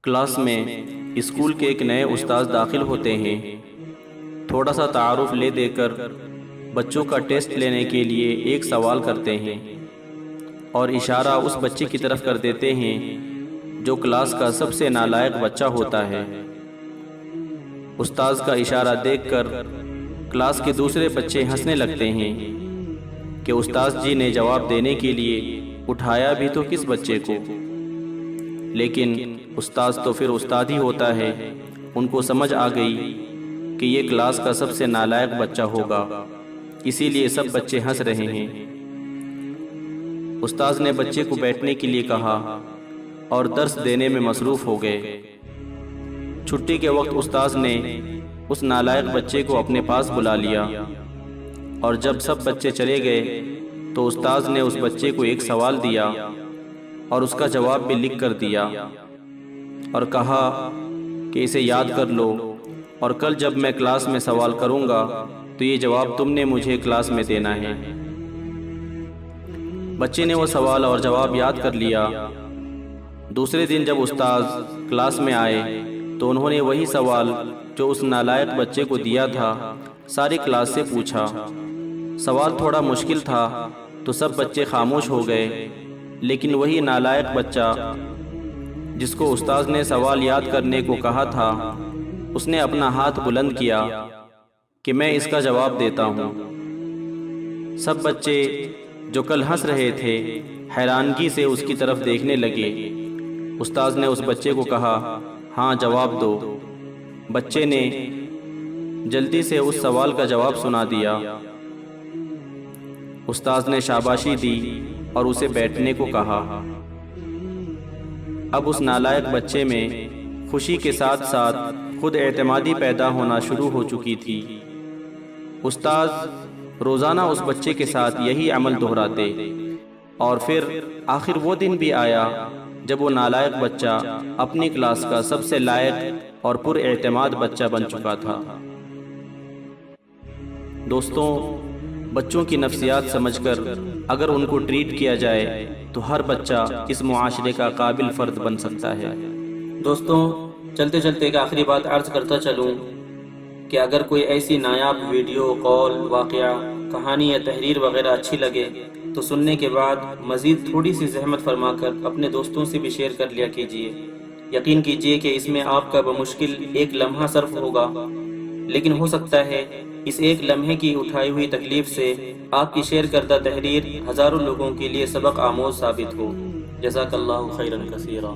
Class میں school کے ایک نئے استاذ داخل ہوتے ہیں۔ تھوڑا سا تعارف لے دے کر بچوں کا ٹیسٹ لینے کے لیے ایک سوال کرتے ہیں اور اشارہ اس بچے کی طرف کر دیتے ہیں جو کلاس کا سب سے نالائق بچہ ہوتا ہے۔ استاذ کا اشارہ دیکھ کر کلاس کے دوسرے بچے ہنسنے لگتے ہیں کہ استاذ جی نے جواب دینے کے لیے اٹھایا بھی تو کس بچے کو، لیکن استاذ تو پھر استاد ہی ہوتا ہے۔ ان کو سمجھ آ گئی کہ یہ کلاس کا سب سے نالائق بچہ ہوگا، اسی لیے سب بچے ہنس رہے ہیں۔ استاذ نے بچے کو بیٹھنے کے لیے کہا اور درس دینے میں مصروف ہو گئے۔ چھٹی کے وقت استاذ نے اس نالائق بچے کو اپنے پاس بلا لیا اور جب سب بچے چلے گئے تو استاذ نے اس بچے کو ایک سوال دیا اور اس کا جواب بھی لکھ کر دیا اور کہا کہ اسے یاد کر لو اور کل جب میں کلاس میں سوال کروں گا تو یہ جواب تم نے مجھے کلاس میں دینا ہے۔ بچے نے وہ سوال اور جواب یاد کر لیا۔ دوسرے دن جب استاذ کلاس میں آئے تو انہوں نے وہی سوال جو اس نالائق بچے کو دیا تھا ساری کلاس سے پوچھا۔ سوال تھوڑا مشکل تھا تو سب بچے خاموش ہو گئے، لیکن وہی نالائق بچہ جس کو استاذ نے سوال یاد کرنے کو کہا تھا اس نے اپنا ہاتھ بلند کیا کہ میں اس کا جواب دیتا ہوں۔ سب بچے جو کل ہنس رہے تھے حیرانگی سے اس کی طرف دیکھنے لگے۔ استاذ نے اس بچے کو کہا ہاں جواب دو۔ بچے نے جلدی سے اس سوال کا جواب سنا دیا۔ استاذ نے شاباشی دی اور اسے بیٹھنے کو کہا۔ اب اس نالائق بچے میں خوشی کے ساتھ ساتھ خود اعتمادی پیدا ہونا شروع ہو چکی تھی۔ استاذ روزانہ اس بچے کے ساتھ یہی عمل دہراتے اور پھر آخر وہ دن بھی آیا جب وہ نالائق بچہ اپنی کلاس کا سب سے لائق اور پر اعتماد بچہ بن چکا تھا۔ دوستوں، بچوں کی نفسیات سمجھ کر اگر ان کو ٹریٹ کیا جائے تو ہر بچہ اس معاشرے کا قابل فرد بن سکتا ہے۔ دوستوں، چلتے چلتے ایک آخری بات عرض کرتا چلوں کہ اگر کوئی ایسی نایاب ویڈیو، قول، واقعہ، کہانی یا تحریر وغیرہ اچھی لگے تو سننے کے بعد مزید تھوڑی سی زحمت فرما کر اپنے دوستوں سے بھی شیئر کر لیا کیجیے۔ یقین کیجیے کہ اس میں آپ کا بمشکل ایک لمحہ صرف ہوگا، لیکن ہو سکتا ہے اس ایک لمحے کی اٹھائی ہوئی تکلیف سے آپ کی شیئر کردہ تحریر ہزاروں لوگوں کے لیے سبق آموز ثابت ہو۔ جزاک اللہ خیرا کثیرا۔